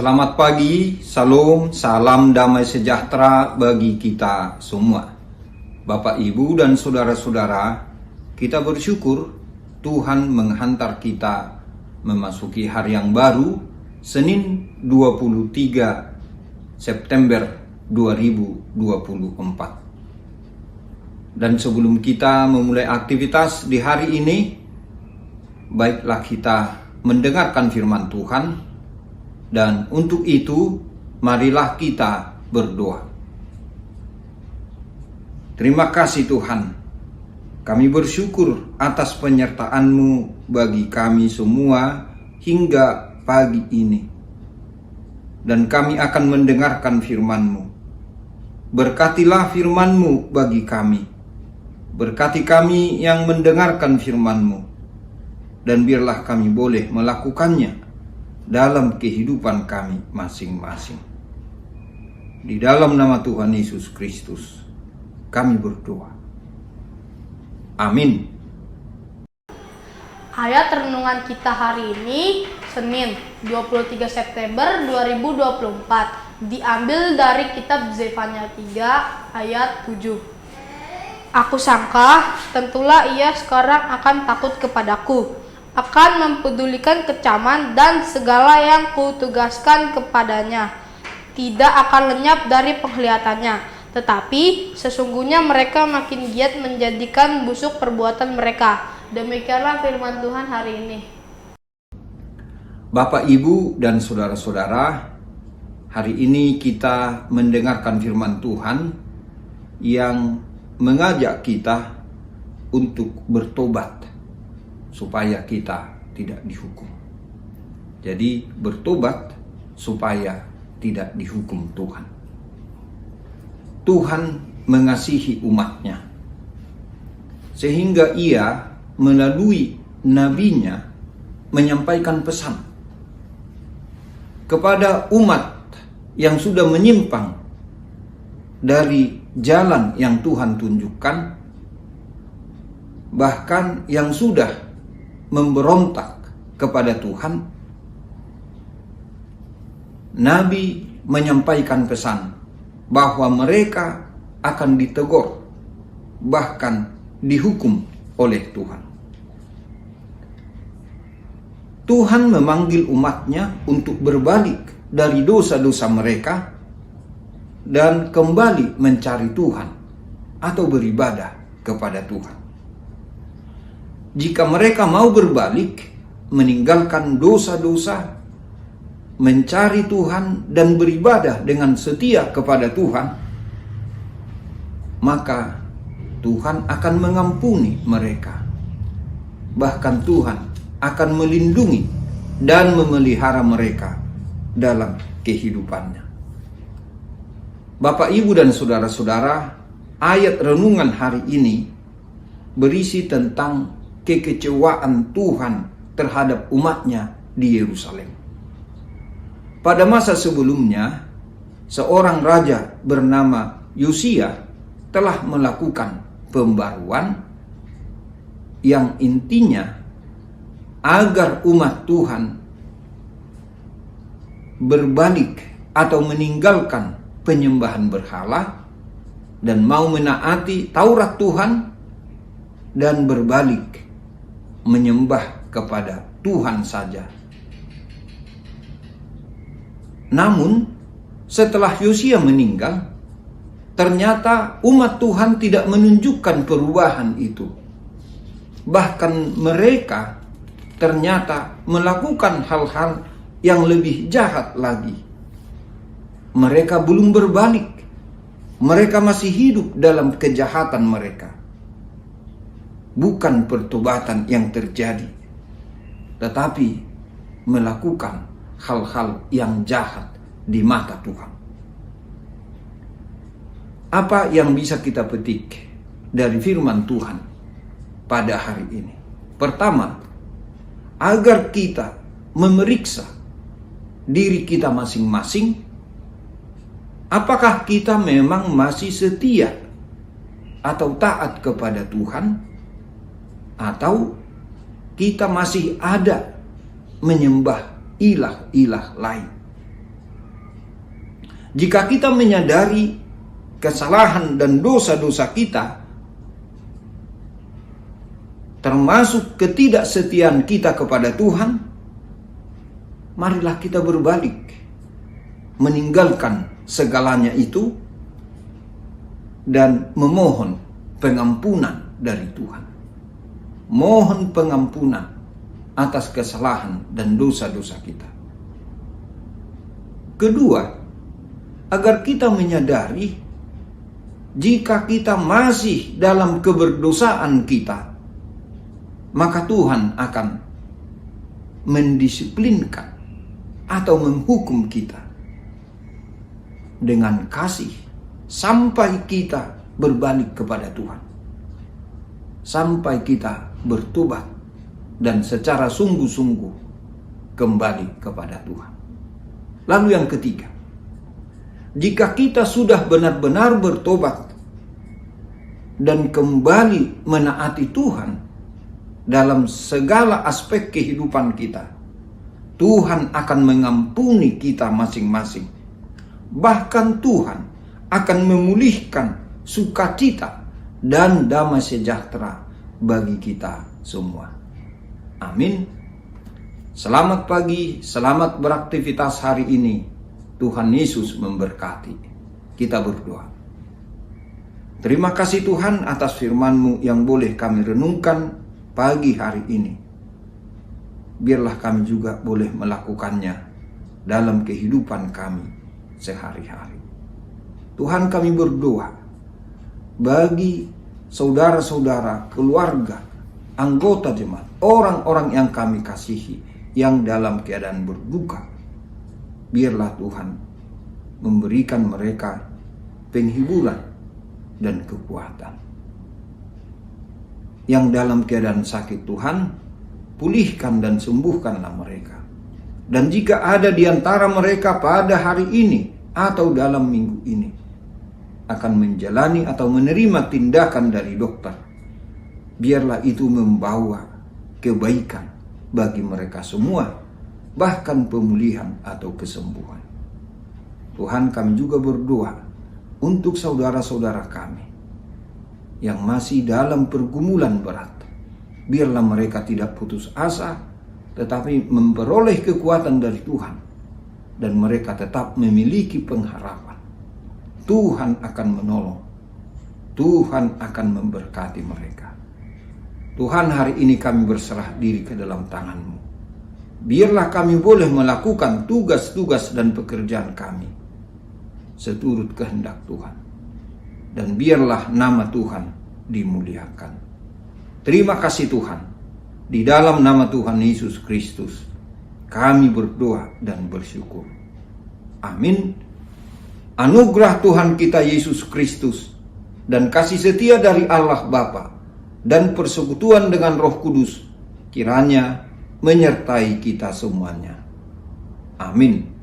Selamat pagi, salam, salam damai sejahtera bagi kita semua. Bapak, Ibu, dan saudara-saudara, kita bersyukur Tuhan menghantar kita memasuki hari yang baru, Senin 23 September 2024. Dan sebelum kita memulai aktivitas di hari ini, baiklah kita mendengarkan firman Tuhan. Dan untuk itu, marilah kita berdoa. Terima kasih Tuhan, kami bersyukur atas penyertaan-Mu bagi kami semua hingga pagi ini. Dan kami akan mendengarkan firman-Mu. Berkatilah firman-Mu bagi kami. Berkati kami yang mendengarkan firman-Mu. Dan biarlah kami boleh melakukannya dalam kehidupan kami masing-masing. Di dalam nama Tuhan Yesus Kristus, kami berdoa. Amin. Ayat renungan kita hari ini, Senin 23 September 2024, diambil dari kitab Zefanya 3 ayat 7. Aku sangka, tentulah ia sekarang akan takut kepadaku, akan mempedulikan kecaman dan segala yang kutugaskan kepadanya. Tidak akan lenyap dari penglihatannya, tetapi sesungguhnya mereka makin giat menjadikan busuk perbuatan mereka. Demikianlah firman Tuhan hari ini. Bapak, Ibu, dan saudara-saudara, hari ini kita mendengarkan firman Tuhan yang mengajak kita untuk bertobat supaya kita tidak dihukum. Jadi bertobat supaya tidak dihukum Tuhan. Tuhan mengasihi umat-Nya, sehingga Ia melalui nabinya menyampaikan pesan kepada umat yang sudah menyimpang dari jalan yang Tuhan tunjukkan, bahkan yang sudah memberontak kepada Tuhan. Nabi menyampaikan pesan bahwa mereka akan ditegur, bahkan dihukum oleh Tuhan. Tuhan memanggil umat-Nya untuk berbalik dari dosa-dosa mereka dan kembali mencari Tuhan atau beribadah kepada Tuhan. Jika mereka mau berbalik, meninggalkan dosa-dosa, mencari Tuhan dan beribadah dengan setia kepada Tuhan, maka Tuhan akan mengampuni mereka. Bahkan Tuhan akan melindungi dan memelihara mereka dalam kehidupannya. Bapak, Ibu, dan saudara-saudara, ayat renungan hari ini berisi tentang kekecewaan Tuhan terhadap umat-Nya di Yerusalem. Pada masa sebelumnya, seorang raja bernama Yosia telah melakukan pembaruan yang intinya agar umat Tuhan berbalik atau meninggalkan penyembahan berhala dan mau menaati Taurat Tuhan dan berbalik menyembah kepada Tuhan saja. Namun setelah Yosia meninggal, ternyata umat Tuhan tidak menunjukkan perubahan itu. Bahkan mereka ternyata melakukan hal-hal yang lebih jahat lagi. Mereka belum berbalik. Mereka masih hidup dalam kejahatan mereka. Bukan pertobatan yang terjadi, tetapi melakukan hal-hal yang jahat di mata Tuhan. Apa yang bisa kita petik dari firman Tuhan pada hari ini? Pertama, agar kita memeriksa diri kita masing-masing, apakah kita memang masih setia atau taat kepada Tuhan, atau kita masih ada menyembah ilah-ilah lain. Jika kita menyadari kesalahan dan dosa-dosa kita, termasuk ketidaksetiaan kita kepada Tuhan, marilah kita berbalik, meninggalkan segalanya itu, dan memohon pengampunan dari Tuhan. Mohon pengampunan atas kesalahan dan dosa-dosa kita. Kedua, agar kita menyadari jika kita masih dalam keberdosaan kita, maka Tuhan akan mendisiplinkan atau menghukum kita dengan kasih sampai kita berbalik kepada Tuhan, sampai kita bertobat dan secara sungguh-sungguh kembali kepada Tuhan. Lalu yang ketiga, jika kita sudah benar-benar bertobat dan kembali menaati Tuhan dalam segala aspek kehidupan kita, Tuhan akan mengampuni kita masing-masing. Bahkan Tuhan akan memulihkan sukacita dan damai sejahtera bagi kita semua. Amin. Selamat pagi, selamat beraktivitas hari ini. Tuhan Yesus memberkati. Kita berdoa. Terima kasih Tuhan atas firman-Mu yang boleh kami renungkan pagi hari ini. Biarlah kami juga boleh melakukannya dalam kehidupan kami sehari-hari. Tuhan, kami berdoa bagi saudara-saudara, keluarga, anggota jemaat, orang-orang yang kami kasihi yang dalam keadaan berduka. Biarlah Tuhan memberikan mereka penghiburan dan kekuatan. Yang dalam keadaan sakit, Tuhan, pulihkan dan sembuhkanlah mereka. Dan jika ada di antara mereka pada hari ini atau dalam minggu ini akan menjalani atau menerima tindakan dari dokter, biarlah itu membawa kebaikan bagi mereka semua, bahkan pemulihan atau kesembuhan. Tuhan, kami juga berdoa untuk saudara-saudara kami yang masih dalam pergumulan berat. Biarlah mereka tidak putus asa, tetapi memperoleh kekuatan dari Tuhan, dan mereka tetap memiliki pengharapan. Tuhan akan menolong, Tuhan akan memberkati mereka. Tuhan, hari ini kami berserah diri ke dalam tangan-Mu. Biarlah kami boleh melakukan tugas-tugas dan pekerjaan kami seturut kehendak Tuhan, dan biarlah nama Tuhan dimuliakan. Terima kasih Tuhan. Di dalam nama Tuhan Yesus Kristus kami berdoa dan bersyukur. Amin. Anugerah Tuhan kita Yesus Kristus dan kasih setia dari Allah Bapa dan persekutuan dengan Roh Kudus kiranya menyertai kita semuanya. Amin.